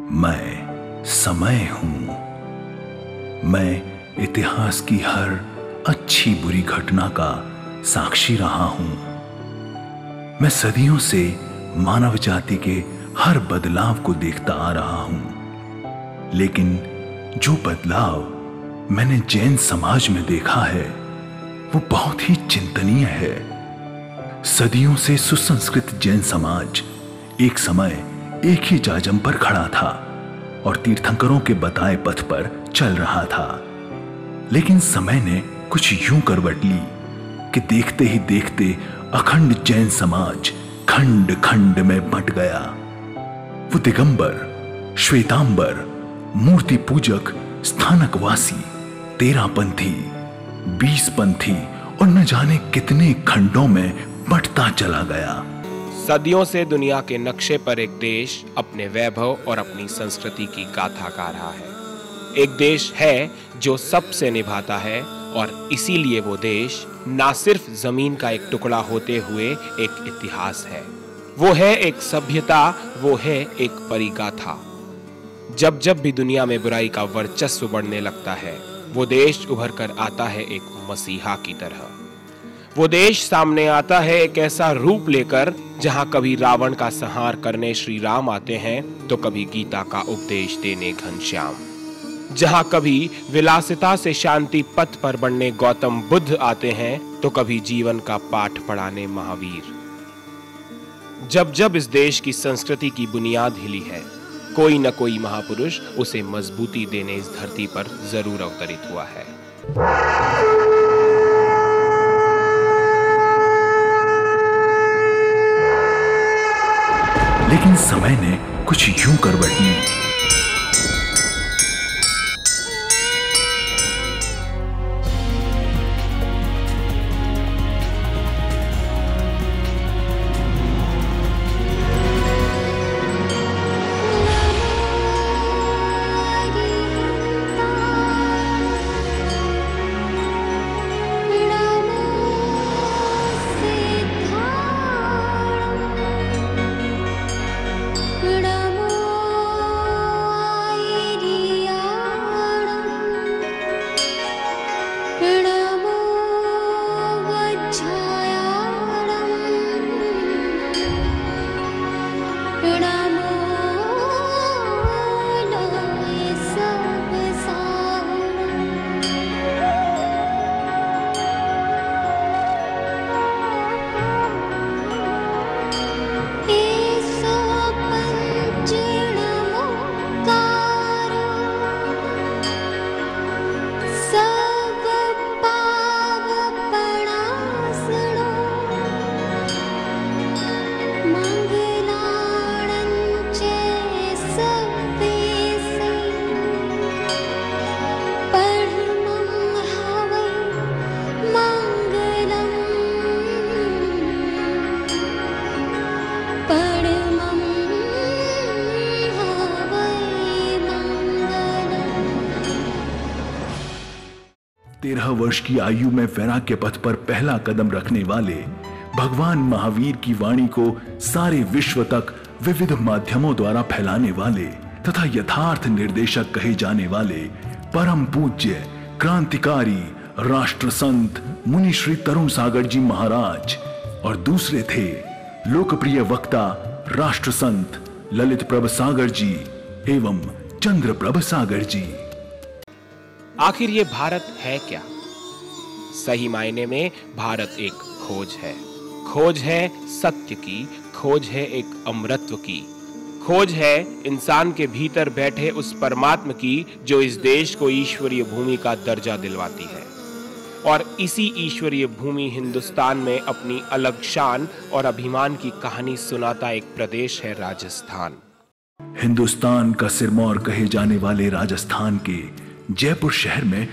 मैं समय हूं। मैं इतिहास की हर अच्छी बुरी घटना का साक्षी रहा हूं। मैं सदियों से मानव जाति के हर बदलाव को देखता आ रहा हूं, लेकिन जो बदलाव मैंने जैन समाज में देखा है वो बहुत ही चिंतनीय है। सदियों से सुसंस्कृत जैन समाज एक समय एक ही जाजम पर खड़ा था और तीर्थंकरों के बताए पथ पर चल रहा था। लेकिन समय ने कुछ यूं करवट ली कि देखते ही देखते अखंड जैन समाज खंड खंड में बंट गया। वो दिगंबर, श्वेतांबर, मूर्ति पूजक, स्थानकवासी, 13 पंथी, 20 पंथी और न जाने कितने खंडों में बंटता चला गया। सदियों से दुनिया के नक्शे पर एक देश अपने वैभव और अपनी संस्कृति की गाथा गा रहा है। एक देश है जो सबसे निभाता है और इसीलिए वो देश ना सिर्फ जमीन का एक टुकड़ा होते हुए एक इतिहास है, वो है एक सभ्यता, वो है एक परिगाथा। जब जब भी दुनिया में बुराई का वर्चस्व बढ़ने लगता है, वो देश उभर कर आता है एक मसीहा की तरह। वो देश सामने आता है एक ऐसा रूप लेकर जहां कभी रावण का संहार करने श्री राम आते हैं तो कभी गीता का उपदेश देने घनश्याम, जहां कभी विलासिता से शांति पथ पर बढ़ने गौतम बुद्ध आते हैं तो कभी जीवन का पाठ पढ़ाने महावीर। जब जब इस देश की संस्कृति की बुनियाद हिली है, कोई न कोई महापुरुष उसे मजबूती देने इस धरती पर जरूर अवतरित हुआ है। लेकिन समय ने कुछ यूं करवट ली। तेरह वर्ष की आयु में वैराग्य पथ पर पहला कदम रखने वाले भगवान महावीर की वाणी को सारे विश्व तक विविध माध्यमों द्वारा फैलाने वाले तथा यथार्थ निर्देशक कहे जाने वाले परम पूज्य क्रांतिकारी राष्ट्र संत मुनि श्री तरुण सागर जी महाराज और दूसरे थे लोकप्रिय वक्ता राष्ट्र संत ललित प्रभ सागर जी एवं चंद्र प्रभ सागर जी। आखिर ये भारत है क्या? सही मायने में भारत एक खोज है। खोज है सत्य की, खोज है एक अमरत्व की, खोज है इंसान के भीतर बैठे उस परमात्मा की जो इस देश को ईश्वरीय भूमि का दर्जा दिलवाती है। और इसी ईश्वरीय भूमि हिंदुस्तान में अपनी अलग शान और अभिमान की कहानी सुनाता एक प्रदेश है राजस्थान। हिंदुस्तान का सिरमौर कहे जाने वाले राजस्थान के जयपुर शहर में